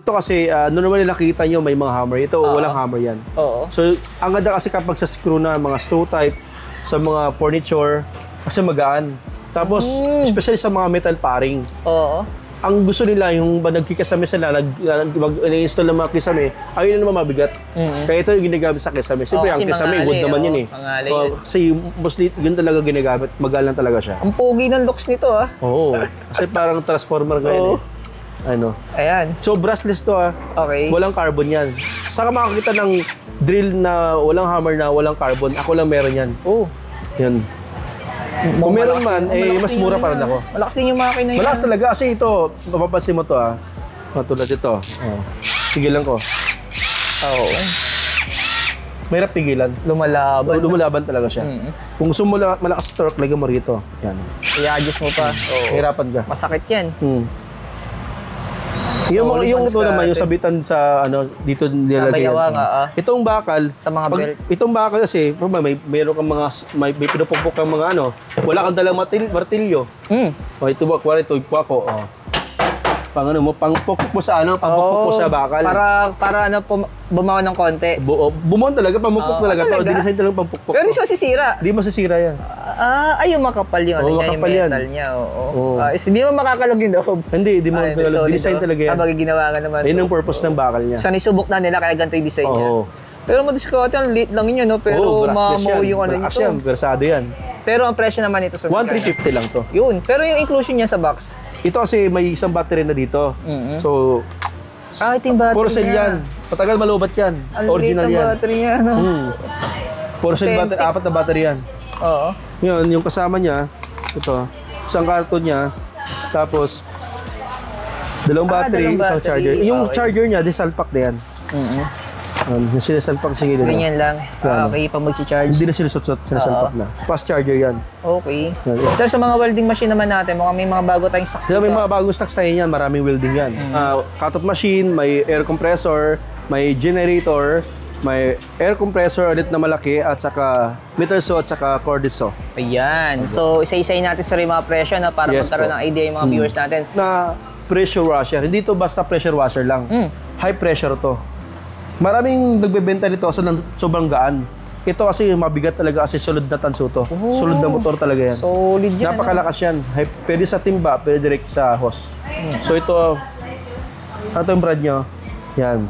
Ito kasi, normally nakita nyo may mga hammer. Ito, walang hammer yan. Oo. So, ang ganda kasi kapag sa screw na, mga screw type, sa mga furniture, kasi magaan. Tapos, especially sa mga metal paring. Oo. Ang gusto nila, yung nagkikasame sila, nag-install ng mga kisame, ayun na naman mabigat. Kaya ito yung ginagamit sa kisame. Siyempre, ang kisame, wood naman yun eh. Kasi mostly, yun talaga ginagamit. Magaan lang talaga siya. Ang pogi ng looks nito ah. Oo. Kasi parang transformer ngayon eh. Ano. Ayan. So, brushless to ah. Okay. Walang carbon yan. Saka makakita ng drill na walang hammer na walang carbon. Ako lang meron yan. Oh. Yan. Kung meron man, mas mura para na ako. Malakas din yung makina yun. Malakas talaga kasi ito, mapapansin mo to ah. Matulad ito. Tigilan ko. Oo. Mahirap pigilan. Lumalaban. Lumalaban talaga siya. Kung gusto mo malakas torque, lagyan mo rito. Yan. I-adjust mo pa. Hirapan ka. Masakit yan. Yung ito naman, yung sabitan sa dito nilalagay. Itong bakal, sa mga belt. Itong bakal kasi, mayroon kang may pinupukpok kang mga wala kang dalang martilyo. O ito ba, kuwari ito, ko. Pangpukpok mo sa pangpukpok mo sa bakal. Para bumawa ng konti. Bumuon talaga, pamukpok talaga. Dinesign talaga pangpukpok. Pero hindi masisira. Hindi masisira yan. Ay, yung makapal yung makapal yung yan. metal niya. Hindi mo makakalog yung loob. Hindi mo makakalog. Dinesign talaga yan. Ginawa ka naman. Yun ang purpose ng bakal niya. Sa nisubok na nila, kaya ganito yung design niya. Pero madiskarte, ang liit lang yun, no? Pero mamaw yung nito. Versado yan. Pero ang presyo naman ito, 1,350 lang to. Yun. Pero yung inclusion niya sa box. Ito kasi may isang battery na dito. So, ito yung battery puro cell yan. Patagal malubat yan. Original yan. Ang battery niya, no? Puro cell battery, 4 na battery yan. Oo. Yun, yung kasama niya, ito, isang karton niya, tapos, dalawang battery, isang charger. Yung charger niya, disalpak na yan. Yung sinasalpak sige nila. Ganyan lang. Okay, pag mag-charge. Hindi na sinasalpak na. Fast charger yan. Okay. Sir, sa mga welding machine naman natin, mukhang may mga bago tayong stocks dito. May mga bagong stocks tayo yan. Maraming welding yan. Cut-off machine, may air compressor, may generator, may air compressor ulit na malaki, at saka meter saw at saka corded saw. Ayan. So, isa-isayin natin sa yung mga presyo na para magkaroon ng idea yung mga viewers natin. Na pressure washer. Hindi to basta pressure washer lang. High pressure to. Maraming nagbebenta nito kasi sobrang gaan. Ito kasi mabigat talaga kasi solid na tanso to. Solid na motor talaga yan. Solid yan. Napakalakas yan. Pwede sa timba, pwede direct sa hose. So ito, yung brand nyo. Yan.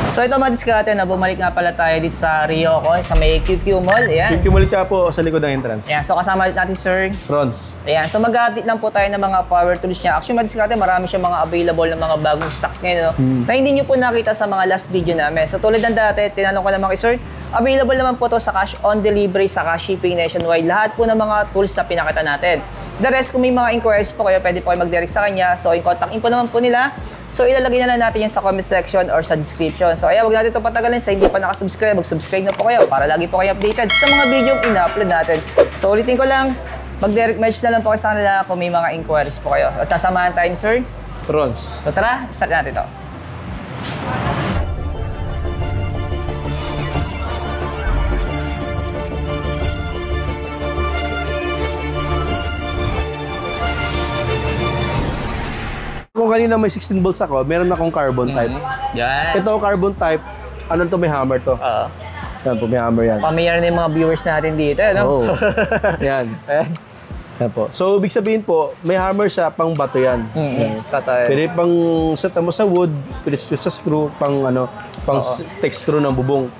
So ito mga diskarte na bumalik nga pala tayo dito sa Ryoko, sa may QQ Mall. Ayan. QQ Mall ka po sa likod ng entrance. Ayan. So kasama natin Sir Rons. Ayan. So mag-update lang po tayo ng mga power tools niya. Actually mga diskarte, marami siyang mga available ng mga bagong stocks ngayon. Na hindi nyo po nakita sa mga last video namin. So tulad ng dati, tinanong ko naman kay Sir, available naman po to sa cash on delivery, sa cash shipping nationwide. Lahat po ng mga tools na pinakita natin. The rest, kung may mga inquiries po kayo, pwede po kayo mag-direct sa kanya. So yung contact info naman po nila. So ilalagay na lang natin yan sa comment section or sa description. So ayan, wag natin ito patagalin. Sa hindi pa nakasubscribe, mag-subscribe na po kayo para lagi po kayo updated sa mga video yung ina-upload natin. So ulitin ko lang, mag-direct message na lang po kayo sa kanila kung may mga inquiries po kayo. At sasamahan tayo ni Sir Rons. So tara, start natin ito. Kung kanina may 16 volts ako, meron akong carbon type. Yan. Ito carbon type, ano to, may hammer to. Yan po, may hammer yan. Pamilyar na yung mga viewers natin dito, no? Oo. Yan. Yan po. So, ibig sabihin po, may hammer siya, pang bato yan. Pwede pang set mo sa wood, pwede sa screw, pang text screw ng bubong.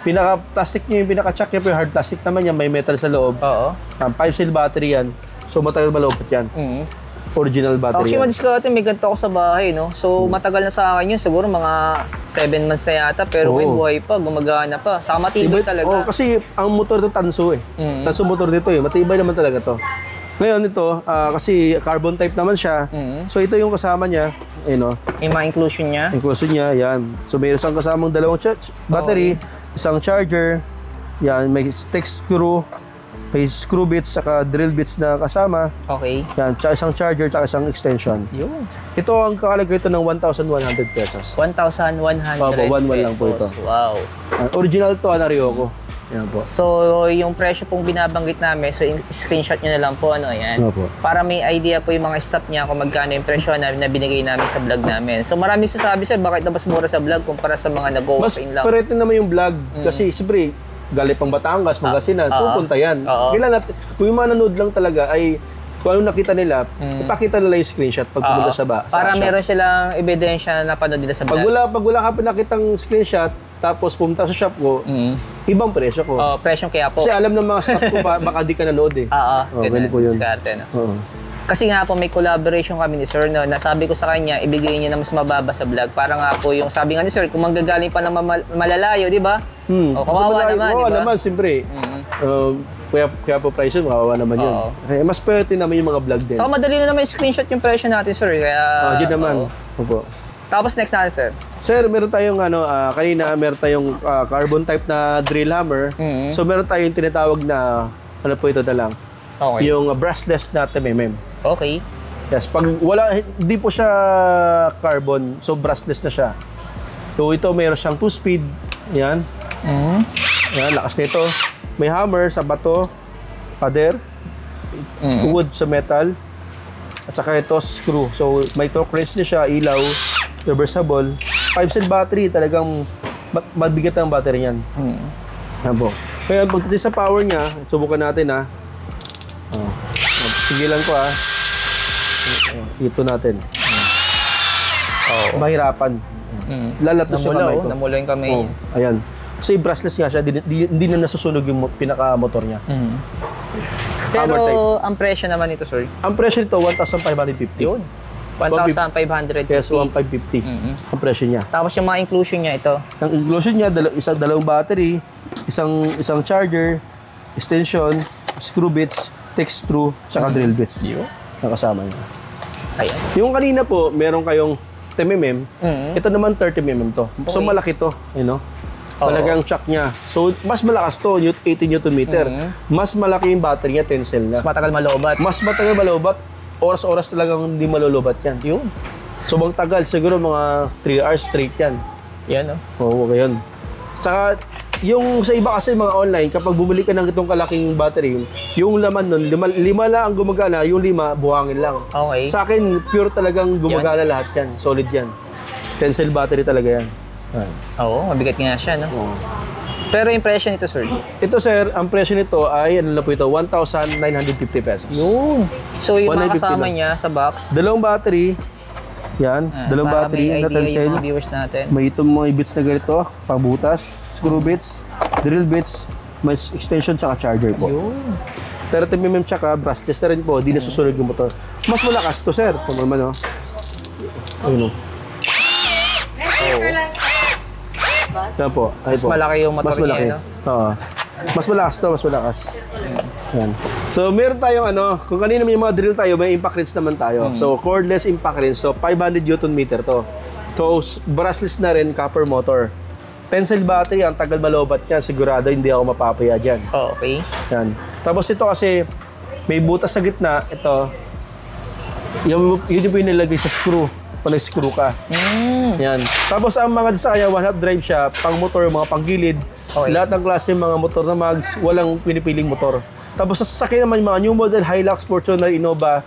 Pinaka-plastic niya, yung pinaka-chuck niya, yung hard plastic naman yan, may metal sa loob. 5-cell battery yan. So, matagal malupit yan. Original battery. Actually, madiskarte, may ganito ako sa bahay, no? So, matagal na sa akin yun. Siguro mga 7 months na yata. Pero buhay pa, gumagana pa. Saka matibay talaga. Kasi ang motor ito tanso eh. Tanso motor dito eh. Matibay naman talaga to. Ngayon ito, kasi carbon type naman siya. So, ito yung kasama niya. Yung mga inclusion niya. Inclusion niya, yan. So, mayroon siyang kasamang dalawang battery, isang charger, yan, may text screw, may screw bits, saka drill bits na kasama. Yan, tsaka isang charger, tsaka isang extension. Yun. Ito ang kakalagay ito ng 1,100 pesos. 1,100 1,100 lang po ito. Wow. Original to, Ryoko. Yan po. So, yung presyo pong binabanggit namin, so screenshot nyo na lang po, ano, yan. Opo. Para may idea po yung mga staff niya kung magkano yung presyo na binigay namin sa vlog namin. So, maraming sasabi, sir, bakit na mas mura sa vlog kumpara sa mga nag-walk-in lang? Mas pareto naman yung vlog. Kasi, siyempre, galing pang Batangas, Pangasinan, pupunta yan. Kailan natin, kung yung mga nanood lang talaga ay kung ano nakita nila, ipakita nila yung screenshot pag pumunta sa para meron silang ebidensya na napanood nila sa vlog. Pag wala ka pinakitang screenshot, tapos pumunta sa shop ko, ibang presyo ko. Presyong kaya po. Kasi alam ng mga staff ko, baka di ka nanood eh. Ganun po yun. Diskarte, no? Kasi nga po may collaboration kami ni Sir, no, nasabi ko sa kanya, ibigay niya na mas mababa sa vlog. Para nga po yung sabi nga ni Sir, kung manggagaling pa ng malalayo, di ba? Kawawa naman, di ba? Kawawa naman, siyempre. Kaya po presyo, kawawa naman yun. Mas pwede naman yung mga vlog din. So, madali na naman yung screenshot yung presyo natin, Sir. Kaya, yun naman. Opo. Tapos next natin, Sir. Sir, meron tayong kanina meron tayong carbon type na drill hammer. So meron tayong tinatawag na ano po ito na lang. Okay. Yung brushless na TMM. Okay. Yes, pag wala hindi po siya carbon, so brushless na siya. So ito meron siyang 2-speed. Yan. Yan, lakas nito. May hammer sa bato, pader, wood sa metal, at saka ito screw. So may torque wrench na siya, ilaw, reversible. 5-cell battery, talagang mabigat ang battery niyan. Yan po. Kaya pagdating sa power niya, subukan natin ha. Sigilan ko ha. Ito natin. Mahirapan. Lalatos yung kamay ko. Namula yung kamay niya. Ayan. Kasi brushless nga siya, hindi na nasusunog yung pinaka-motor niya. Pero ang presyo naman ito, Sir? Ang presyo nito, 1,550. Yun. 1,550. Yes, 1,550 ang presyo niya. Tapos yung mga inclusion niya ito? Ang inclusion niya, dalawang battery, isang charger, extension, screw bits, tech screw, saka drill bits. Nakasama niya. Ayan. Yung kanina po, meron kayong 10mm. Ito naman 30mm to. So malaki to, you know. Malaki ang chuck niya. So mas malakas to, 80 Nm. Mas malaki yung battery niya, 10 cell na. Mas matagal malobat. Mas matagal malobat. Oras-oras talagang hindi malolobat yan. Yun. So bang tagal, siguro mga 3 hours straight yan. Yan, Oo, okay yun. Saka, yung sa iba kasi mga online, kapag bumili ka ng itong kalaking battery, yung laman nun, lima lang ang gumagana, yung 5, buhangin lang. Okay. Sa akin, pure talagang gumagana lahat yan. Solid yan. 10 cell battery talaga yan. Oo, mabigat nga siya, no? Pero yung presyo nito, Sir? Ito, sir, ang presyo nito ay, ano na po ito, 1,950 pesos. Yun. So, yung mga 150 kasama lang. niya sa box. Dalawang battery. Yan, dalawang para battery may na 10 idea cell. yung mga viewers natin. May itong mga bits na ganito, pangbutas, screw bits, drill bits, may extension tsaka charger po. Yun. 30mm tsaka brushless na rin po, di nasusunog yung motor. Mas malakas to, sir. Kung naman, no? Ayun, no? Yan po. Mas malaki yung motor mas malaki. niya, no? Oo. Mas malakas to, mas malakas. Yan. So, meron tayong kung kanina may mga drill tayo, may impact wrench naman tayo. So, cordless impact wrench. So, 500 Nm to. So, brushless na rin, copper motor. 10 cell battery, ang tagal malobat yan. Sigurado hindi ako mapapaya dyan. Okay. Yan. Tapos ito kasi, may butas sa gitna. Ito, yun yung nilagay sa screw. Pag nag-screw ka. Yan. Tapos ang mga sa kanya, one-half drive siya, pang motor, mga panggilid. Okay. Lahat ng klase mga motor na mags, walang pinipiling motor. Tapos sa sasakyan naman yung mga new model, Hilux, Fortuner, Innova,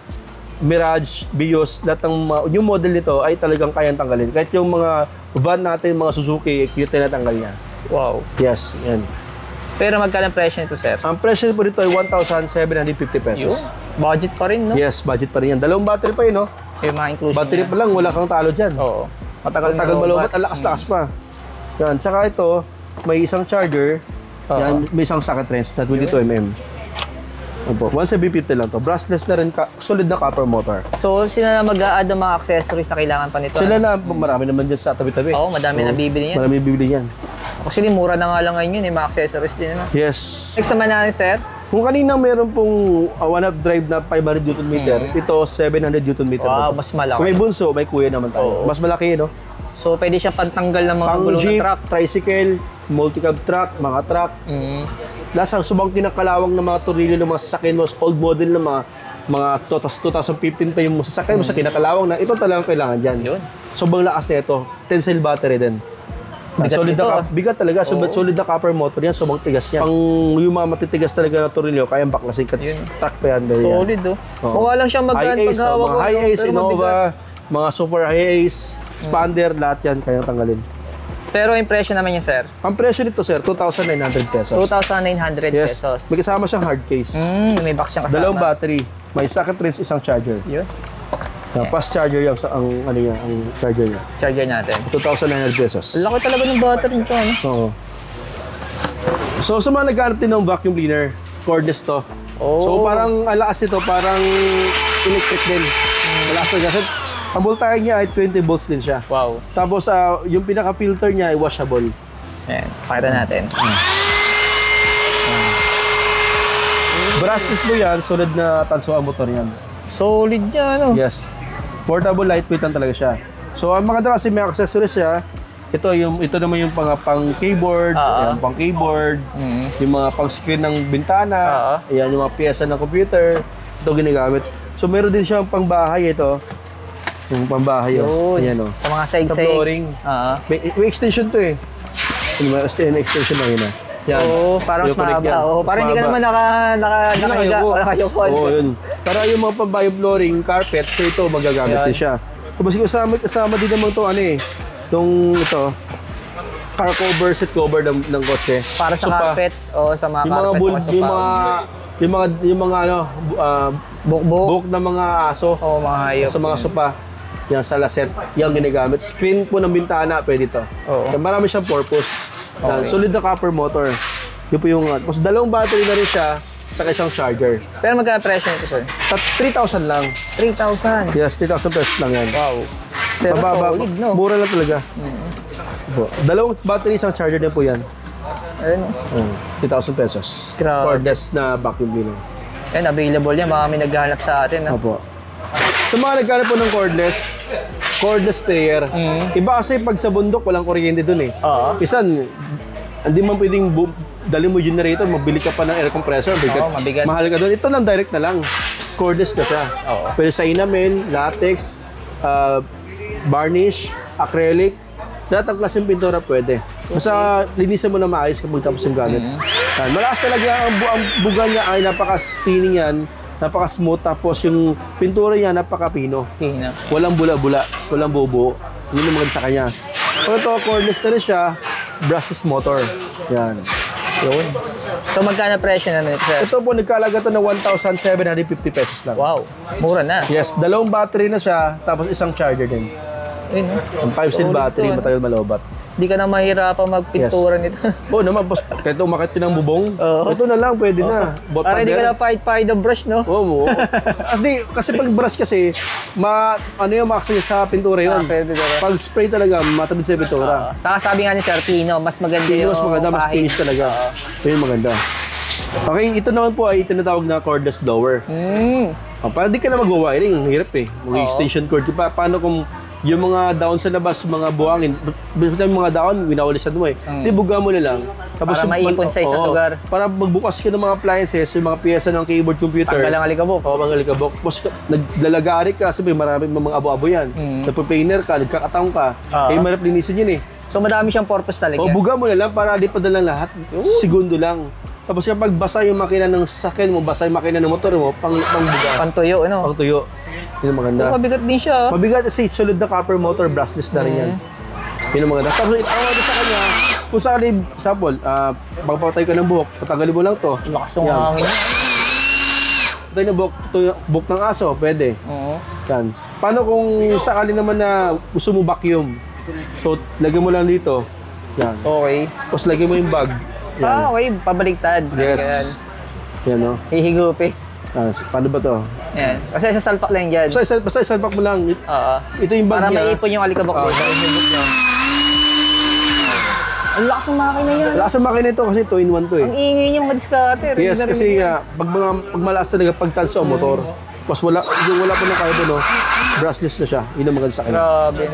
Mirage, Vios, lahat ng mga new model nito ay talagang kayang tanggalin. Kahit yung mga van natin, mga Suzuki, yung tinatanggal niya. Wow. Yes, yan. Pero magkano ang presyo nito, Sir? Ang presyo po dito ay 1,750 pesos. Yun. Budget pa rin, no? Yes, budget pa rin yan. Dalawang battery pa yun, no? Yung mga inclusion Battery niya. pa lang, wala kang talo dyan. Oo. Matagal Malobat, ang lakas-lakas pa. Yan, saka ito, may isang charger. Yan, may isang socket wrench na 22mm. Opo, 1,750 lang to. Brushless na rin, solid na copper motor. So, sila na mag-a-add ng mga accessories na kailangan pa nito? Sila na, marami naman dyan sa tabi-tabi. Oo, madami na bibili yan. Marami bibili yan. Actually, mura na nga lang ngayon yun, mga accessories din. Ano? Yes. Next naman natin, Sir. Kung kanina meron pong one-half drive na 500 Nm, ito 700 Nm. Wow, mas malaki. Kung may bunso, may kuya naman tayo. Mas malaki, no? So, pwede siya pantanggal ng mga Pang gulong ng jeep, truck. tricycle, multi-cab truck, mga truck. Lasang subang kinakalawang ng mga tornilyo ng mga sasakyan mo, old model ng mga 2015 pa yung sasakyan mo sa kinakalawang na ito talagang kailangan dyan. Yun. Sobrang lakas na ito. 10 cell battery din. Solid nito, na bigat talaga, solid na copper motor yan, sobrang tigas yan. Pang yung mga matitigas talaga na tornilyo, kayang baklasin ka, truck pa yan. Solid, oh. Mukha lang siyang magaan paghawak mga high ace, Innova, mga super high ace, expander, lahat yan kayang tanggalin. Pero yung presyo naman niya, sir? Ang presyo nito, sir, 2,900 pesos. 2,900 pesos. May kasama siyang hard case. May box siyang kasama. Dalawang battery, may socket wrench, isang charger. Yun. Fast charger yung ang charger niya. Charger natin. 2,900 pesos. Laki talaga ng battery nito, ano? Oo. So, sa mga naghanap din ng vacuum cleaner, cordless to. So, parang alakas nito, parang electric din. Malakas na kasi. Ang voltage niya ay 20 volts din siya. Wow. Tapos, yung pinaka-filter niya ay washable. Ayan, pakita natin. Brushless mo yan, solid na tanso ang motor yan. Solid niya, ano? Yes. Portable, lightweight lang talaga siya. So, ang maganda kasi may accessories siya. Ito naman yung pang keyboard, yung pang keyboard, yung mga pang screen ng bintana, ayan yung mga piyesa ng computer. Ito ginagamit. So, meron din siyang pang bahay ito. Yung pang bahay yun. Ayan, oh. Sa mga seg-seg. Sa flooring. May extension to eh. May extension na yun. Yan. Parang mas mahaba. Parang hindi ka naman nakayuko. Oo, yun. Para yung mga pambayong flooring, carpet, so ito magagamit din siya. Tapos kasama din naman to ito, car cover, seat cover ng kotse. Para sa carpet o sa mga carpet. Yung mga buhok ng mga aso. Oo, mga hayop. Sa mga sopa. Yan sa laset, yung ginagamit. Screen po ng bintana, pwede ito. Marami siyang purpose. Solid na copper motor. Yun po yung, tapos dalawang battery na rin siya sa isang charger. Pero magkano presyo nito, sir? 3,000 lang. 3,000? Yes, 3,000 pesos lang yan. Wow. Pero solid, no? Mura lang talaga. Dalawang battery, isang charger din po yan. Ayun. 3,000 pesos. Grabe. Cordless na vacuum cleaner. Yan, available yan. Baka may naghahanap sa atin. Opo. Sa mga naghanap po ng cordless sprayer, iba kasi pag sa bundok, walang kuryente dun eh. Isan, hindi man pwedeng dali mo generator, mabili ka pa ng air compressor, mabigat. Mahal ka doon. Ito lang, direct na lang. Cordless na siya. Pwede sa inamin, latex, varnish, acrylic, lahat ng klaseng pintura pwede. Basta linisan mo na maayos kapag tapos yung gamit. Malakas talaga ang buga niya ay napaka-spinning yan, napaka-smooth, tapos yung pintura niya napaka-pino. Walang bula-bula, walang bubo. Yun yung maganda sa kanya. Pero ito, cordless na rin siya, brushless motor. Yan. Yun. So magkano presyo naman ito, sir? Ito po, nagkalaga ito ng 1,750 pesos lang. Wow, mura na. Yes, dalawang battery na siya, tapos isang charger din. Ayun, Ang 5-cell battery, matagal malobat. Hindi ka na mahirapan magpintura nito. Oo naman, boss. Kahit umakit ng bubong, ito na lang, pwede na. Para hindi ka na pahid-pahid ng brush, no? Oo. Kasi pag brush kasi, makakasya sa pintura yun. Pag spray talaga, matabid sa pintura. Saka sabi nga ni Sir Pino, mas maganda yung mas maganda, mas finish talaga. Ito yung maganda. Okay, ito naman po ay tinatawag na cordless blower. Para di ka na mag-wiring, hirap eh. Mag-extension cord. Paano kung yung mga daon sa labas, mga buhangin, yung mga daon, winawalisan mo eh. Di buga mo na lang. Tapos para maipon sa isang lugar. Para magbukas ka ng mga appliances, yung mga piyesa ng keyboard computer. Tanggal ang alikabok. Oo, mga alikabok. Tapos naglalagari ka, sabi maraming mga abo-abo yan. Nagpa-painter ka, nagkakataong ka. Eh, marap linisin yun eh. So madami siyang purpose talaga. O, buga mo na lang para di pa lang lahat. Segundo lang. Tapos kapag basa yung makina ng sasakyan mo, basa yung makina ng motor mo, pang-buga. Pang-tuyo, ano? Pang-tuyo. Yun ang maganda. Mabigat din siya. Mabigat kasi solid na copper motor, brushless na rin yan. Yun ang maganda. Tapos ang maganda sa kanya, kung sakali, example, pagpapatay ka ng buhok, patanggalin mo lang to. Lakas ng hangin niya. Patay na buhok ng aso, pwede. Yan. Paano kung sakali naman na gusto mo vacuum? So, lagyan mo lang dito. Yan. Okay. Tapos lagyan mo yung bag. Yan. Okay. Pabaliktad. Yes. Yan, no? Hihigupi. Paano ba to? Yan. Kasi sa salpak lang dyan. Basta isalpak mo lang. Ito yung bag para niya. Para maipon yung alikabok ko. Ang lakas ng makina niya. Lakas ng makina ito kasi 2-in-1 to eh. Ang ingay niya mga diskater. Yes, kasi pag malakas talaga pagtanso ang motor, mas wala pa ng kaya no, brushless na siya. Yun ang maganda sa kanya. Grabe.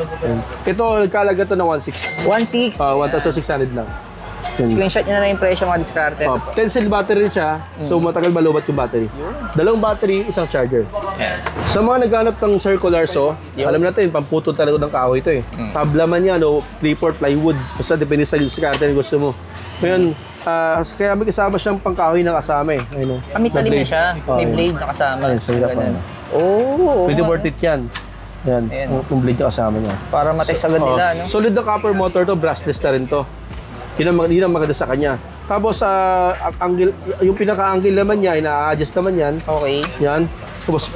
Ito, nagkalaga to ng 1,600. 1,600? 1,600 lang. Screenshot nyo na lang yung presyo mga diskarte. 10 cell battery rin siya, so matagal malubat yung battery. Dalawang battery, isang charger. Sa mga naghanap ng circular saw, alam natin, pamputol talaga ng kahoy ito eh. Tabla man yan o 3/4 plywood, basta depende sa diskarte na gusto mo. Ngayon, kaya may kasama siyang pangkahoy na kasama eh. Ayun, May talim na siya, may blade na kasama. Ayun, sa hirap Ganun. Oh, pwede worth it yan. Yan, yung blade na kasama niya. para matest agad nila, no? Solid na copper motor to, brushless na rin to. Yun ang maganda sa kanya. Tapos, yung pinaka-angle naman niya, ina-adjust naman yan. Okay. Yan. Tapos,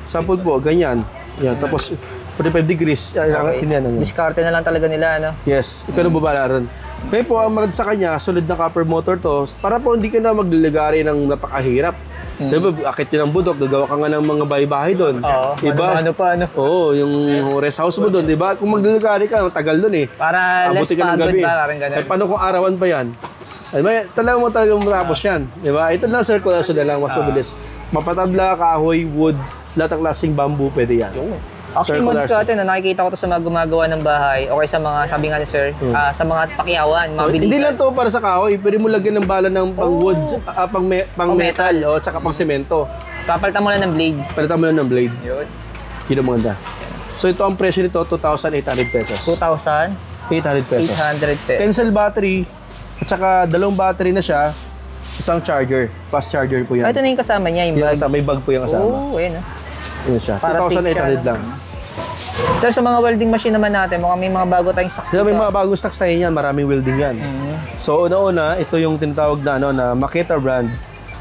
sample po, ganyan. Yan. Tapos, 45 degrees. Okay. Yan. Diskarte na lang talaga nila, no? Yes. Ikaw na babalaran. Kaya po, ang maganda sa kanya, solid na copper motor to, para po hindi ka na maglalagari ng napakahirap. Diba, akit yun ang budok, gagawa ka nga ng mga bahay-bahay doon. Oo, diba? ano pa, ano? Oo, yung rest house mo doon, diba? Kung maglalagari ka, tagal doon eh. Para less Abutin ka ng pagod gabi. ba, parang ganun. Ay, paano kung arawan pa yan? Ay, talagang matapos yan. Diba? Ito lang circular so na lang, mas mabilis. Mapatabla, kahoy, wood, lahat ng klaseng bamboo, pwede yan. Actually, mga diskarte na nakikita ko to sa mga gumagawa ng bahay o kaya sa mga, sabi nga ni sir, sa mga pakyawan, mga bilisan. Hindi lang to para sa kahoy, pwede mo lagyan ng bala ng pang wood, pang metal, o tsaka pang semento. Papalitan mo lang ng blade. Palitan mo lang ng blade. Yun. Yun ang maganda. So ito ang presyo nito, 2,800 pesos. 2,800 800 pesos. pesos. Pencil battery, at saka dalawang battery na siya, isang charger. Fast charger po yan. Ito na yung kasama niya, yung bag. May bag po yung kasama. Oo, ayun. Yun siya. Para 2,800 lang. Sir, sa mga welding machine naman natin, mukhang may mga bago tayong stocks Sila dito. may mga bagong stocks tayo yan, maraming welding yan. So una-una, ito yung tinatawag na Makita brand.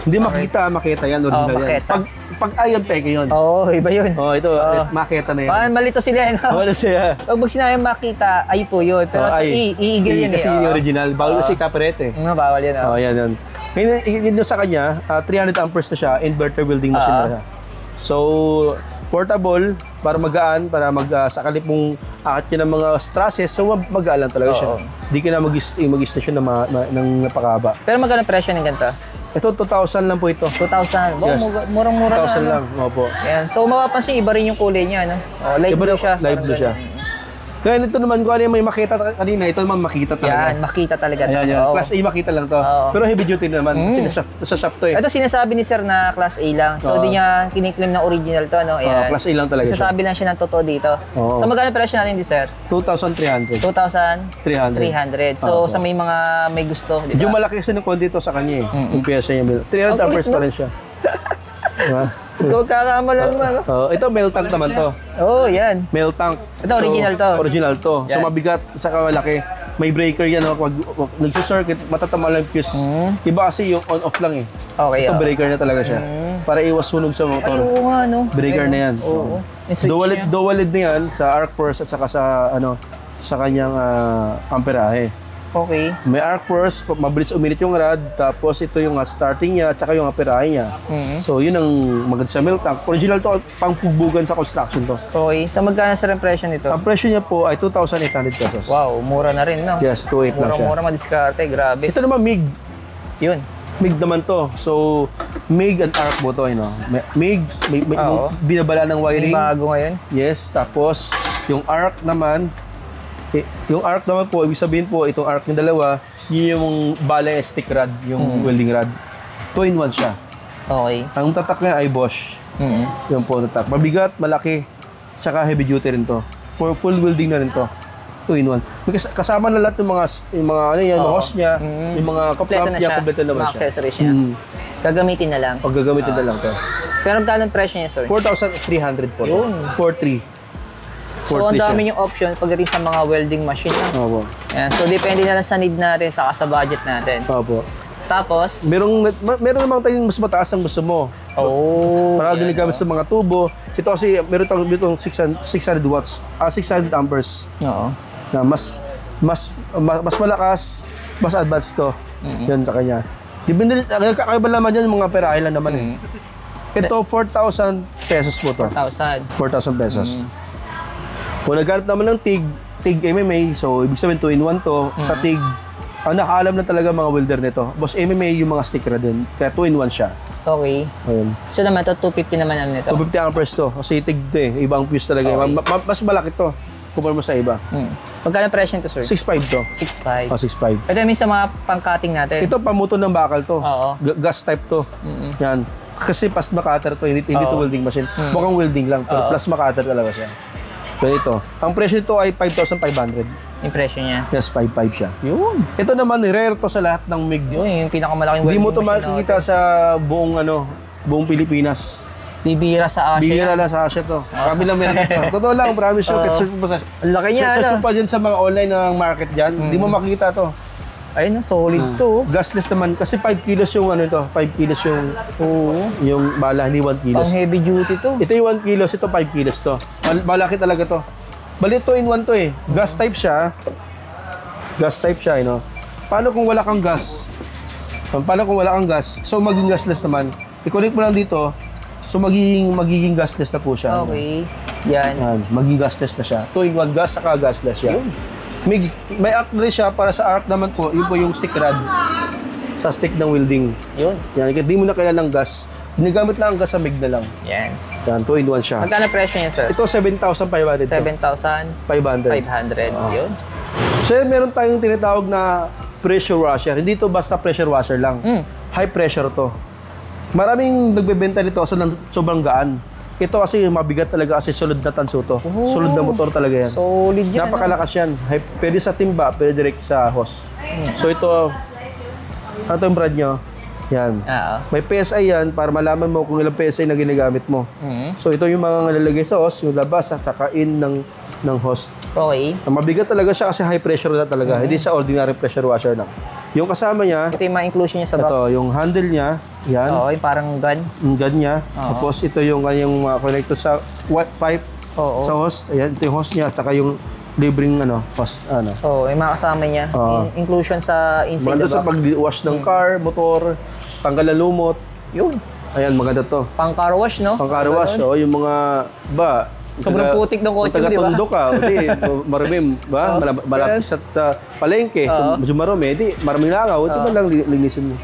Hindi Makita yan, original yan. Makita. Pag ayan, peke yun. Oo, iba yun. Ito, Makita na yan. Parang malito sila, no? Wala siya. Pag sinabi makita, ay po yun. Pero iigil yan kasi yung original. Bawal kasi copyright eh. Bawal yan. Yan. Ngayon yun sa kanya, 300 amperes na siya, inverter welding machine na siya. So, portable, para magaan, para sakali pong akit niya ng mga trusses, so magaan lang talaga siya. Hindi ka na mag-station ng napakaba. Pero magkano presyo ng ganito? Ito, 2,000 lang po ito. 2,000. Wow, Yes. murang-mura na. 2,000 lang, opo. Yan. So, mapapansin, iba rin yung kulay niya, no? Light blue siya. Light blue siya. Kaya ito naman, kung ano yung may makita kanina, ito naman makita talaga. Yan, makita talaga. Ayan. Class A makita lang to. Pero heavy duty naman, kasi nasa shop to eh. Ito sinasabi ni sir na class A lang. So, di niya kiniklaim na original to, no? Ayan. Class A lang talaga siya. Sasabi lang siya ng totoo dito. So, magkano presyo natin di sir? 2,300. 2,300. So, sa may gusto, di Yung ba? malaki kasi ng konti to sa kanya eh. Yung pyesa niya. 300 amperes pa rin siya. Diba? Ikaw kakamalan mo, no? Ito, male tank naman to. Oo, yan. Male tank. Ito, original to. Original to. So, Yan. mabigat sa malaki. May breaker yan. Pag nagsusircuit, matatama lang yung fuse. Iba kasi yung on-off lang eh. Okay, Ito, breaker na talaga siya. Para iwas sunog sa Ay, motor. oo nga, no? Breaker na yan. Oo. May switch niya. Dual lead na yan sa arc force at saka sa kanyang amperahe. Okay. May arc force, mabilis uminit yung rad, tapos ito yung starting niya, at saka yung amperahe niya. So, yun ang maganda sa milk tank. Original to, pangpugbugan sa construction to. Okay. So, magkano sir ang presyo nito? Ang presyo niya po ay 2,800 pesos. Wow, mura na rin, no? Yes, 2,800 lang siya. Mura madiskarte, grabe. Ito naman MIG. Yun. MIG naman to. So, MIG and arc mo to, MIG, may Oo. binabala ng Yung wiring. bago ngayon. Yes, tapos yung arc naman, yung arc naman po, ibig sabihin po, itong arc ng dalawa, yun yung bala stick rod, yung welding rod. 2-in-1 siya. Okay. Ang tatak niya ay Bosch. Yung po tatak. Mabigat, malaki, tsaka heavy duty rin to. For full welding na rin to. 2-in-1. Kasama na lahat yung mga ano yan, mga hose niya, yung mga Kompleto na siya. kompleto naman Mga siya. accessories niya. Gagamitin na lang. Pag gagamitin na lang to. Pero magkano ang presyo niya, sir? 4,300 po. Yun. 4,300. So, ang dami yung option pagdating sa mga welding machine. Opo. Yan. So, depende na lang sa need natin, saka sa budget natin. Opo. Tapos, Meron namang tayong mas mataas ang gusto mo. Para ginagamit sa mga tubo. Ito kasi meron tayong 600 watts, 600 amperes oo. na mas malakas, mas advanced to. Yan sa kanya. Depende, kakaiba naman yan, mga perahe lang naman eh. Ito, 4,000 pesos po to. 1,000. 4,000 pesos. Kung naghanap naman ng TIG MMA, so ibig sabihin 2-in-1 to, sa TIG, ang nakaalam na talaga mga welder nito. Boss MMA yung mga sticker na din, kaya 2-in-1 siya. Okay. Ayun. So naman, to 250 naman naman nito. 250 amperes to, kasi TIG to eh, ibang fuse talaga. Okay. Mas malaki to. kumpara mo sa iba. Magkano presyo nito, sir? 6.5 to. 6.5. Oh, 6.5. Ito yung sa mga pang-cutting natin. Ito, pamuto ng bakal to. Oo. Gas type to. Yan. Kasi plasma cutter to, hindi to welding machine. Mukhang welding lang, pero plasma cutter talaga siya. So ito, ang presyo nito ay 5,500. Yung presyo niya. Yes, 5.5 siya. Yun. Ito naman, rare to sa lahat ng MIG. Yun, yung pinakamalaking Hindi welding mo to machine makikita sa buong Pilipinas. Bibira sa Asia. Bihira lang sa Asia to. Kami lang meron ito. Totoo lang, promise you. Search mo pa sa... Ang laki niya, Search mo pa dyan sa mga online ng market dyan. Hindi mo makikita to. Ayun, solid to. Gasless naman. Kasi 5 kilos yung ano ito. 5 kilos yung bala, hindi 1 kilos. Pang heavy duty to. Ito yung 1 kilos, ito 5 kilos to. Malaki talaga to. Bali 2 in 1 to eh. Gas type siya. Gas type siya, you know. Paano kung wala kang gas? Paano kung wala kang gas? So maging gasless naman. I-connect mo lang dito. So magiging gasless na po siya. Okay. Yan. Yan, maging gasless na siya. 2 in 1 gas, saka gasless siya. May arc rin siya para sa arc naman po. Yun po yung stick rod. Sa stick ng welding. Yun. Yan, hindi mo na kailangan ng gas. Ginagamit lang ang gas sa MIG na lang. Yan. Yan, 2 in 1 siya. Magkano presyo niya, sir? Ito 7,500. 7,500. 500. Yun. So meron tayong tinatawag na pressure washer. Hindi to basta pressure washer lang. High pressure to. Maraming nagbebenta nito sa sobrang gaan. Ito kasi mabigat talaga kasi solid na tanso to. Solid na motor talaga yan. Solid yan. Napakalakas yan. Pwede sa timba, pwede direct sa hose. So ito, ano yung brand nyo? Yan. May PSI yan para malaman mo kung ilang PSI na ginagamit mo. So ito yung mga nalalagay sa hose, yung labas at saka in ng hose. Okay. Mabigat talaga siya kasi high pressure na talaga. Hindi sa ordinary pressure washer lang. Yung kasama niya, Ito yung mga inclusion niya sa box. ito, yung handle niya, yan. Oo, yung parang gun. Yung gun niya. Tapos ito yung kanyang connector sa pipe sa hose. Ayan, ito yung hose niya at saka yung libreng hose. Oo, yung mga kasama niya. Inclusion sa inside Maganda the sa box. pag-wash ng car, motor, tanggal na lumot. Yun. Ayan, maganda to. Pang car wash, no? Pang car wash, yung mga, Sobrang putik ng kotse mo, di ba? Taga-tondo ka, di, marami, ba? Malapit sa palengke, so medyo marami, di, maraming langaw, ito man lang linisin mo.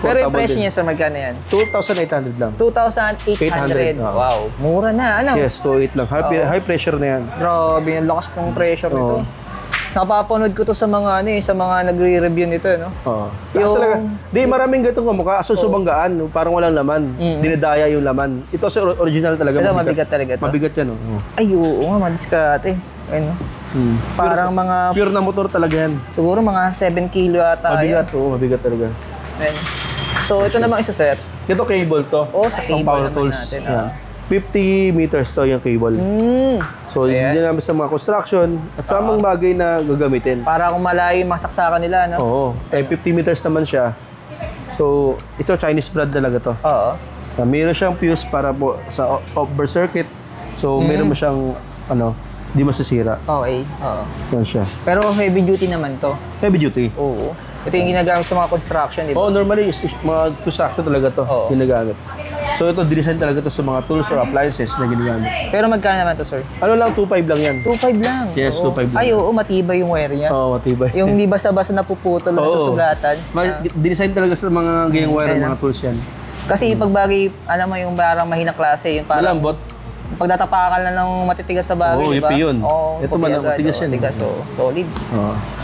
Pero yung presyo niya, sir, magkano yan? 2,800 lang. 2,800. Wow, mura na, ano? Yes, 2,800 lang. High pressure na yan. Grabe, ang lakas ng pressure nito. Napapanood ko to sa mga sa mga nagre-review nito, no? Oo. Taas talaga. Di, maraming gatong kamukha. Aso subanggaan, parang walang laman. Dinadaya yung laman. Ito sa original talaga. Ito, mabigat talaga ito. Mabigat yan, oh. Ay, oo nga, madiskate. Ayun, no? Parang mga, Pure na motor talaga yan. siguro mga 7 kilo ata. Mabigat, oo. Mabigat talaga. Ayun. So, ito namang isa, sir. Ito cable to. Sa Pang cable power naman tools. natin. Yan. 50 meters to yung cable. So, hindi namin sa mga construction at sa mga bagay na gagamitin. Para kung malayo yung masaksakan nila, no? Oo. 50 meters naman siya. So, ito Chinese brand talaga to. Oo. Meron siyang fuse para po sa over circuit. So, meron mo siyang, di masisira. Okay. Oo. Yan siya. Pero heavy duty naman to. Heavy duty. Oo. Ito yung ginagamit sa mga construction, di ba? Normally, mga construction talaga to ginagamit. So, ito, design talaga to sa mga tools or appliances na ginagamit. Pero magkano naman to, sir? Ano lang, 2.5 lang yan. 2.5 lang. Yes, 2.5 lang. Ay, oo, matibay yung wire niya. Oo, matibay. Yung hindi basta-basta napuputol na susugatan. Design talaga sa mga ganyang wire, mga tools yan. Kasi pag bagay, alam mo yung parang mahinang klase, yung parang Malambot. pagtatapakan na ng matitigas sa bagay, Oo, di ba? yun. Oo, Ito man ang matigas yan. Matigas, solid.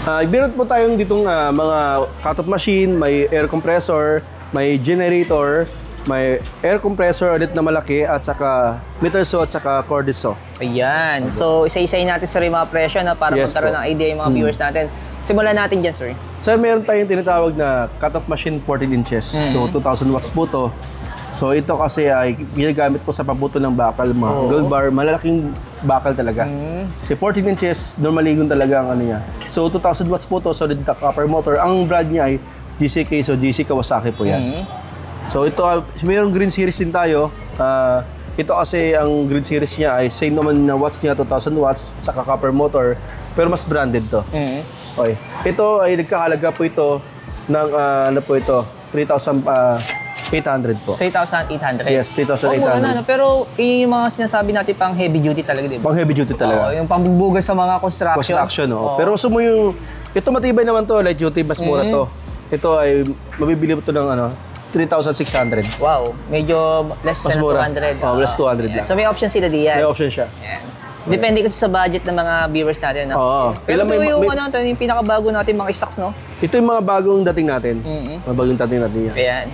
Ibinot po tayong ditong mga cut-off machine, may air compressor, may generator, may air compressor ulit na malaki at saka meter saw at saka corded saw. Ayan. So, isa-isayin natin sir yung mga presyo na para magkaroon ng idea yung mga viewers natin. Simulan natin dyan, sir. Sir, meron tayong tinatawag na cut-off machine 14 inches. So, 2,000 watts po to. So, ito kasi ay ginagamit po sa pabuto ng bakal, mga gold bar, malalaking bakal talaga. Kasi 14 inches, normally yun talaga ang ano niya. So, 2,000 watts po to, solid copper motor. Ang brand niya ay GCK, so GC Kawasaki po yan. So, ito, mayroong green series din tayo. Ito kasi ang green series niya ay same naman na watts niya, 2,000 watts, saka copper motor, pero mas branded to. Okay. Ito ay nagkahalaga po ito ng, 3,800 po. 3,800? Yes, 3,800. Mura na, no? Pero yung mga sinasabi natin pang heavy duty talaga, di ba? Pang heavy duty talaga. Yung pambubugas sa mga construction. Construction, Pero gusto mo yung, ito matibay naman to, light duty, mas mura to. Ito ay, mabibili mo to ng 3,600. Wow, medyo less Mas than mura. 200. Less 200 lang. So may option sila diyan. May option siya. Ayan. Depende kasi sa budget ng mga viewers natin. No? Oo. Pero ito May- yung, may- ito yung pinakabago natin mga stocks, no? Ito yung mga bagong dating natin. Mga bagong dating natin yan. Ayan.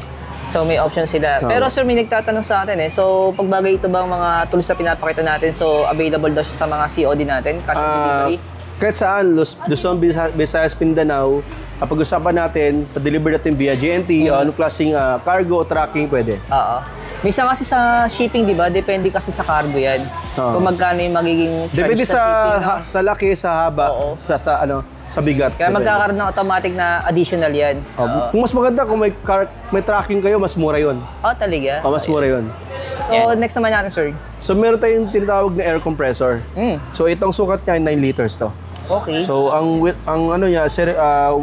So may option sila. Pero sir, may nagtatanong sa atin So pag bagay ito bang mga tools na pinapakita natin, so available daw siya sa mga COD natin, cash on delivery? Kahit saan, Luzon, Visayas, Mindanao, pag-usapan natin, pa-deliver natin via GNT, anong klaseng cargo o tracking pwede. Oo. Minsan kasi sa shipping, di ba? Depende kasi sa cargo yan. Oo. Kung magkano yung magiging charge Depende sa shipping. No? sa laki, sa haba, Oo. sa bigat. Kaya magkakaroon ng automatic na additional yan. Oo. Kung mas maganda, kung may tracking kayo, mas mura yun. Oh, talaga? Mas mura yun. So, next naman natin, sir. So meron tayong tinatawag na air compressor. So itong sukat niya ay 9 liters to. Okay. So ang ano niya 1.5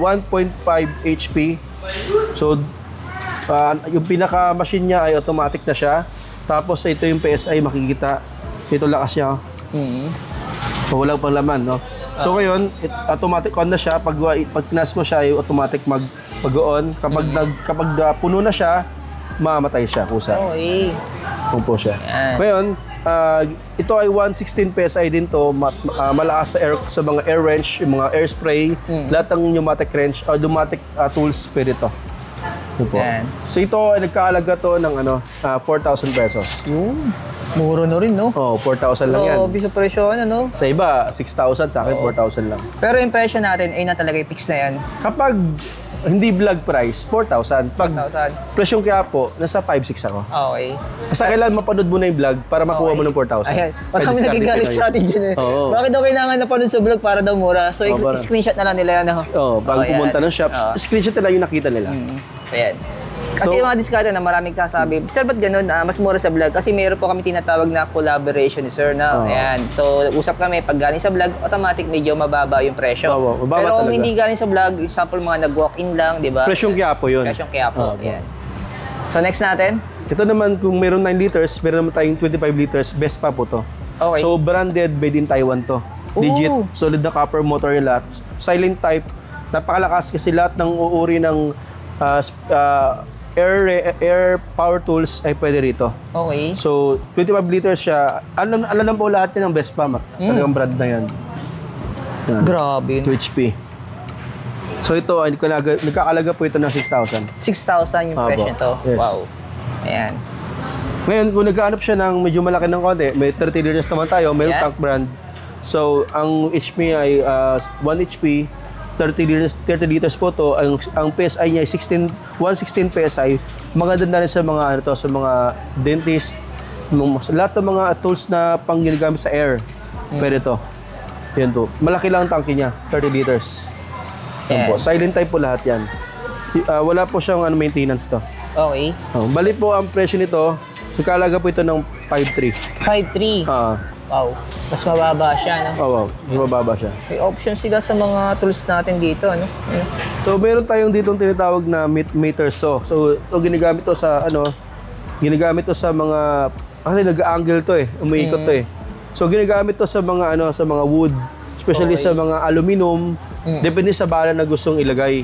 HP. So yung pinaka machine niya ay automatic na siya. Tapos ito yung PSI makikita. Ito lakas niya. So wala pang laman, no. So ngayon, automatic on na siya. Pag pinas mo siya, ay automatic mag-on. Kapag puno na siya, mamamatay siya kusa. Okay. Pumpo siya. Yan. Ngayon, ito ay 116 PSI din to, malakas sa mga air wrench, yung mga air spray, lahat ng pneumatic wrench, pneumatic tools pwede to. Yan. So ito ay nagkaalaga to ng 4,000 pesos. Muro na rin, no? Oh, 4,000 lang yan. Grabe sa presyo, no? Sa iba, 6,000, sa akin 4,000 lang. Pero yung presyo natin ay na talaga fix na yan. Kapag hindi vlog price, 4,000. Pag 4,000. presyong Quiapo, nasa 5,600 ako. Okay. Basta kailan mapanood mo na yung vlog para makuha mo ng 4,000. Ayan. Pwede Marami discard nagigalit dito sa atin dyan eh. Oo. Bakit daw kailangan napanood sa vlog para daw mura? So, para. screenshot na lang nila yan. Bago pumunta ng shops, screenshot nila yung nakita nila. Ayan. Kasi yung mga diskarte na maraming kasabi, sir, ba't ganun? Mas mura sa vlog? Kasi meron po kami tinatawag na collaboration ni sir na. Ayan. So, usap kami, pag galing sa vlog, automatic medyo mababa yung presyo. Mababa Pero kung talaga. hindi galing sa vlog, example mga nag-walk-in lang, di ba? Presyong Quiapo yun. Presyong Quiapo. Ayan. So, next natin. Ito naman, kung meron 9 liters, meron naman tayong 25 liters, best pa po to. Okay. So, branded, made in Taiwan to. Legit, solid na copper motor yung lahat. Silent type, napakalakas kasi lahat ng uuri ng air power tools ay pwede rito. Okay. So, 25 liters siya. Alam po lahat yan ng Vespa. Talagang brand na yan. Yan. Grabe. 2 HP. So, ito, ay nagkakalaga po ito ng 6,000. 6,000 yung presyo nito. Yes. Wow. Ayan. Ngayon, kung nagkahanap siya ng medyo malaki ng konti, may 30 liters naman tayo, may tank brand. So, ang HP ay 1 HP, 30 liters po to. Ang PSI niya ay 116 PSI. Maganda na rin sa mga sa mga dentist, lahat ng mga tools na pang ginagamit sa air. Pwede to. Yan to. Malaki lang ang tangke niya, 30 liters. Yan po. Silent type po lahat yan. Wala po siyang maintenance to. Okay. Bali po ang presyo nito, nagkalaga po ito ng 5,300. 5,300. Wow. Mas mababa siya, no? Wow, mababa siya. May option sila sa mga tools natin dito, ano? So, meron tayong dito tinatawag na meter saw. So, ito ginagamit to sa ginagamit to sa mga kasi nag-angle to umiikot to So, ginagamit to sa mga sa mga wood, especially sa mga aluminum, depende sa bala na gustong ilagay.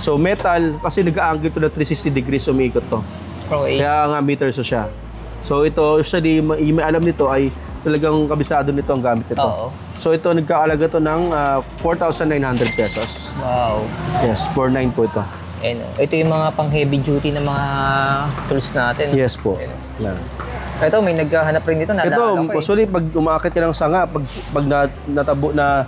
So, metal kasi nag-angle to na 360 degrees umiikot to. Okay. Kaya nga meter saw siya. So, ito usually may alam nito ay talagang kabisado nito ang gamit nito. Oo. So ito nagkaalaga to ng 4,900 pesos. Wow. Yes, 4,900 po ito. Ito yung mga pang heavy duty na mga tools natin. Yes po. Yan. Ito, may naghahanap rin dito. Ito, usually pag umakit ka ng sanga, pag natabo na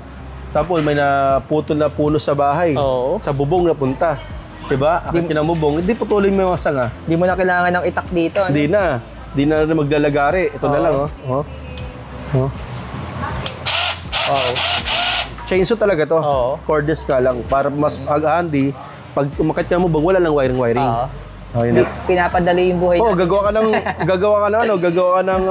tapos may naputol na puno sa bahay, sa bubong na punta. Diba? Akit ka ng bubong, hindi putulin mo yung mga sanga. Hindi mo na kailangan ng itak dito. Ano? Hindi na maglalagari. Ito na lang, Wow. Chainsaw talaga to. Cordless ka lang para mas handy. Pag umakit ka ng bubong, wala lang wiring. Pinapadali yung buhay natin. gagawa ka ng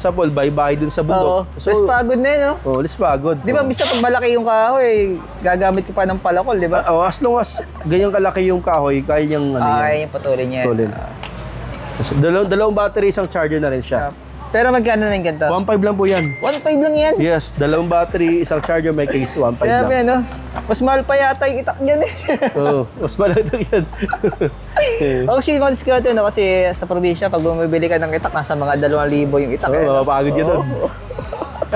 sample, bahay dun sa bundok. So, less pagod na yun, no? Less pagod. Di ba, bisa pag malaki yung kahoy, gagamit ko pa ng palakol, di ba? As long as ganyan kalaki yung kahoy, kaya niyang kaya yung patuloy niya. Dalawang battery, isang charger na rin siya. Pero magkano na yung ganito? 1.5 lang po yan. 1.5 lang yan? Yes, dalawang battery, isang charger, may case, 1.5 lang. Kaya ano? Mas mahal pa yata yung itak niyan eh. Mas malaki yan. Actually, mga diskarte, no? Kasi sa probinsya, pag bumibili ka ng itak, nasa mga 2,000 yung itak. Mapapagod yun doon.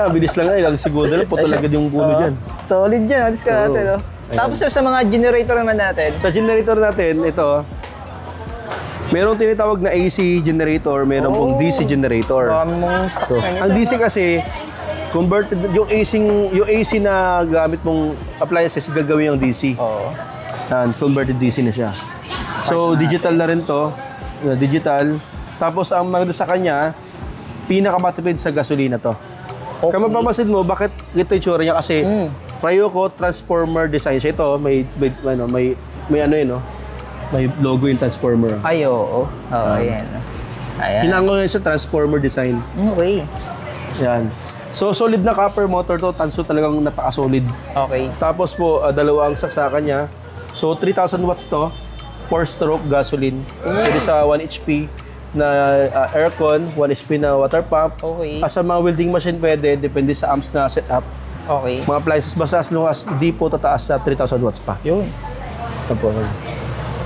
Bilis lang ilang segundo lang, putol agad yung puno dyan. Solid dyan, diskarte, no? Tapos sir, sa mga generator naman natin. Sa generator natin, ito, merong tinatawag na AC generator, meron pong DC generator. Mong stocks So, na nito. ang DC kasi, converted, yung AC na gamit mong appliances, gagawin yung DC. Oo. Yan, converted DC na siya. So, digital na rin to. Digital. Tapos, ang maganda sa kanya, pinakamatipid sa gasolina to. Okay. Kaya mapapasin mo, bakit ito yung tsura niya? Kasi, Ryoko transformer design siya. Ito, may ano yun, no? May logo yung transformer. Ay, oo. Oo, ayan. Ayan. Hinango yun sa transformer design. Okay. Yan. So, solid na copper motor to. Tanso talagang napaka-solid. Okay. Tapos po, dalawa ang saksakan niya. So, 3,000 watts to. 4-stroke gasoline. Pwede sa 1 HP na aircon, 1 HP na water pump. Okay. Sa mga welding machine pwede, depende sa amps na setup. Okay. Mga appliances basta as long as di po tataas sa 3,000 watts pa. Yun. Ito po.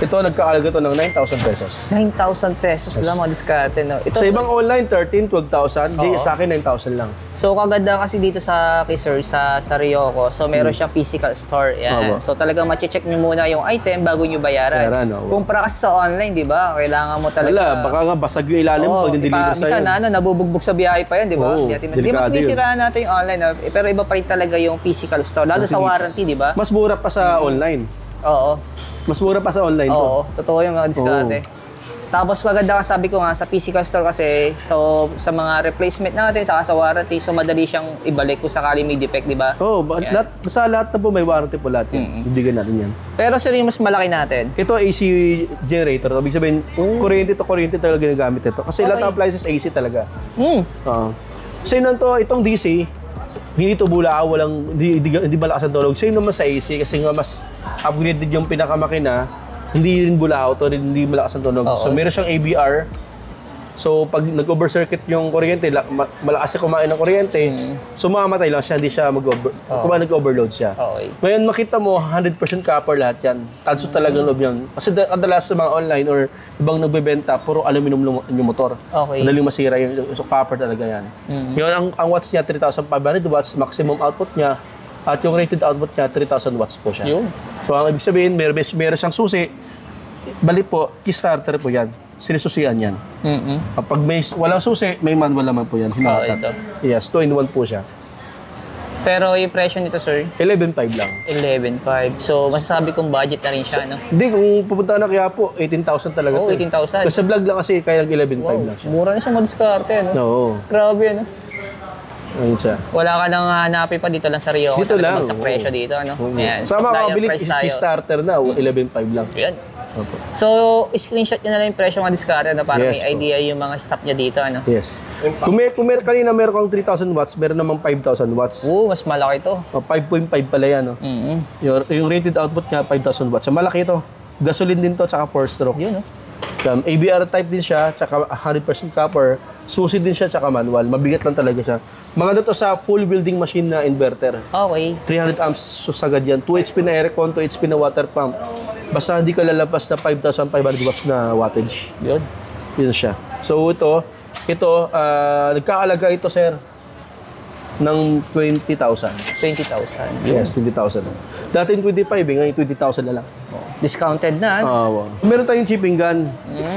Ito, nagkakalaga to ng 9,000 pesos. 9,000 pesos lang mga diskarte, no? Ito, Sa ibang online, 13,000, 12,000. Di, Oo. sa akin, 9,000 lang. So, kaganda kasi dito sa kay Sir, sa Ryoko. So, meron siyang physical store. Yan. Opo. So, talagang mache-check nyo muna yung item bago nyo bayaran. Bayaran, oo. Kumpara kasi sa online, di ba? Kailangan mo talaga... Wala, baka nga basag yung ilalim Oo, pag deliver sa'yo. minsan nabubugbog sa biyahe pa yan, di ba? Oo, Di mas delikado nisiraan natin yung online, pero iba pa rin talaga yung physical store. Lalo sa warranty, di ba? Mas mura pa sa online. Oo. Mas mura pa sa online to. Oo, totoo yung mga diskarte. Tapos maganda ka, sabi ko nga, sa physical store kasi, so sa mga replacement natin, saka sa warranty, so madali siyang ibalik kung sakali may defect, di ba? Oo, Yan. sa lahat na po may warranty po lahat yan. Bibigyan natin yan. Pero sir, yung mas malaki natin. Ito AC generator. Ibig sabihin, kuryente to kuryente talaga ginagamit ito. Kasi lahat ng appliances AC talaga. Oo. So yun to, itong DC, hindi ito bulao, hindi malakas ang tunog. Same naman sa AC kasi nga mas upgraded yung pinakamakina. Hindi rin bulao to, hindi malakas ang tunog. Oo. So meron siyang ABR. So pag nag-overcircuit yung kuryente, malakas siya kumain ng kuryente. So mamamatay lang siya, hindi siya nag-overload siya. Okay. Ngayon makita mo 100% copper lahat yan. Tanso talaga ng loob yan. Kasi kadalas sa mga online or ibang nagbebenta, puro aluminum yung motor. Okay. Madaling masira yung so copper talaga yan. Ngayon ang watts niya 3,500 watts, maximum output niya. At yung rated output niya 3,000 watts po siya. Yun. So ang ibig sabihin, meron siyang susi. Balik po, kickstarter po yan. Sinisusian yan. Kapag walang susi, may manual naman po yan. ito. Yes, 2-in-1 po siya. Pero yung presyo nito, sir, 11,500 lang. 11,500. So, masasabi kong budget na rin siya, no? Hindi, kung pupunta na kaya po, 18,000 talaga. Oo, 18,000. Kasi sa vlog lang kasi kaya 11,500 Wow, lang siya. mura na siya madiskarte, no? Oo. Grabe, no? Ayun siya. Wala ka nang hanapin pa dito lang sa Rio. Dito lang, Sa oo. presyo dito, ano? Ayan, Sa mga supply and kabili, price tayo. starter na, 11,500 lang. Yan. Opo. So, screenshot nyo na lang yung presyo mga diskarte na para Yes, may po. idea yung mga stock niya dito, ano? Yes. Kanina meron kang 3,000 watts, meron namang 5,000 watts. Oo, mas malaki to. 5.5 pala yan. No? Yung rated output niya, 5,000 watts. So, malaki ito. Gasoline din to, tsaka 4-stroke. Yun, no? ABR type din siya, tsaka 100% copper. Susi din siya, tsaka manual. Mabigat lang talaga siya. Mga to sa full building machine na inverter. Okay. 300 amps sagad yan. 2 HP na aircon, 2 HP na water pump. Basta hindi ka lalabas na 5,500 watts na wattage. Yun. Yun siya. So ito, nagkakalaga ito, sir, ng 20,000. 20,000. Yes, 20,000. Dati 25, ngayon 20,000 na lang. Discounted na, ano? Wow. Meron tayong chipping gun.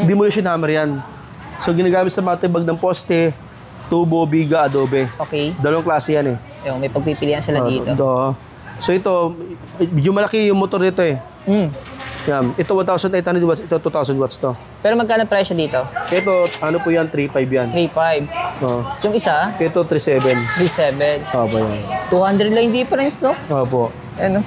Demolition hammer yan. So ginagamit sa mga tibag ng poste, tubo, biga, adobe. Okay. Dalawang klase yan eh. Yung may pagpipilian sila dito. So ito, medyo malaki yung motor nito eh. Yan. Ito 1,800 watts, ito 2,000 watts to. Pero magkano presyo dito? Ito, ano po yan, 3,500 yan. 3,500. Oh. Yung isa, Ito, 3,700. 3,700. Opo yan. 200 lang yung difference, no? Opo. Ano?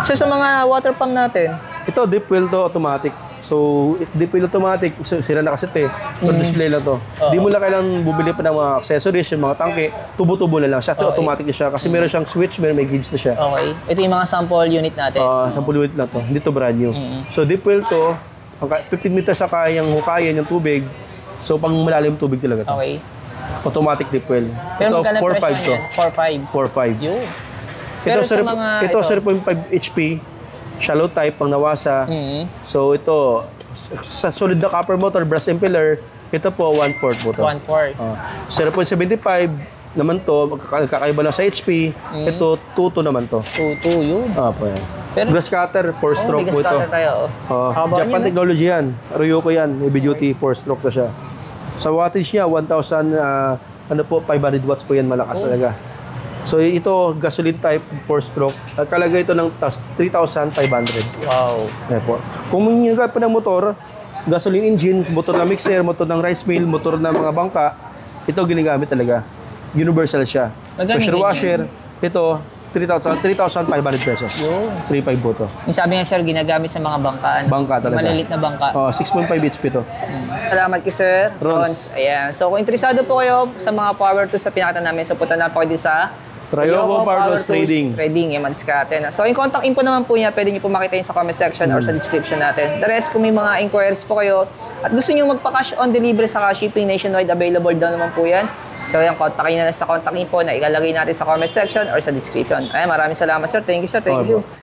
So, sa mga water pump natin, Ito, deep well to, automatic. So, deep well automatic, sira na kasi ito eh. So, display lang to. Di mo lang kailangan bumili pa ng mga accessories, yung mga tangke, tubo-tubo na lang siya. So, automatic na siya. Kasi meron siyang switch, may gauge na siya. okay. Ito yung mga sample unit natin. 10 unit na to. Hindi to brand new. So, deep well to, 15 meters sa kayang hukayan yung tubig. So, pang malalim tubig talaga to. Okay. Automatic deep well. Pero Ito, magkano 4.5 presyo to. yan? 4,500. 4.5. Yun. Pero sa mga ito 0.5 HP, shallow type, pang nawasa. So ito, sa solid na copper motor, brass impeller, ito po 1/4 motor. 1/4. 0.75, naman to, kakaiba lang sa HP. Ito, 2.2 naman to. 2.2 yun. Opo, yan. Pero- Grass cutter, 4-stroke may po ito. gas cutter tayo. Haba Japan niya, no? technology yan. Ryoko yan. Heavy duty, 4-stroke na siya. Sa wattage niya, 1,000, 500 watts po yan. Malakas talaga. So ito, gasoline type, 4-stroke. At kalagay ito ng 3,500. Wow. Ayan po. Kung minigay pa ng motor, gasoline engine, motor ng mixer, motor ng rice mill, motor ng mga bangka, ito ginagamit talaga. Universal siya. Magaling Pressure din washer, ito, 3,500 pesos. Yun. 3,500 po to. Yung sabi nga sir, ginagamit sa mga bangka. Ano? Bangka talaga. Malilit na bangka. 6.5 HP to. Salamat kay Sir Rons. Ayan. So kung interesado po kayo sa mga power tools na pinakita namin, so punta na po kayo sa Ryoco Power Tools Trading. Trading, yan, Mascate. So yung contact info naman po niya, pwede niyo po makita yun sa comment section or sa description natin. The rest, kung may mga inquiries po kayo at gusto niyo magpa-cash on delivery sa shipping nationwide, available daw naman po yan. So yan, kontakin nyo na sa contact info na ilalagay natin sa comment section or sa description. Ayan, maraming salamat sir. Thank you sir. Thank you.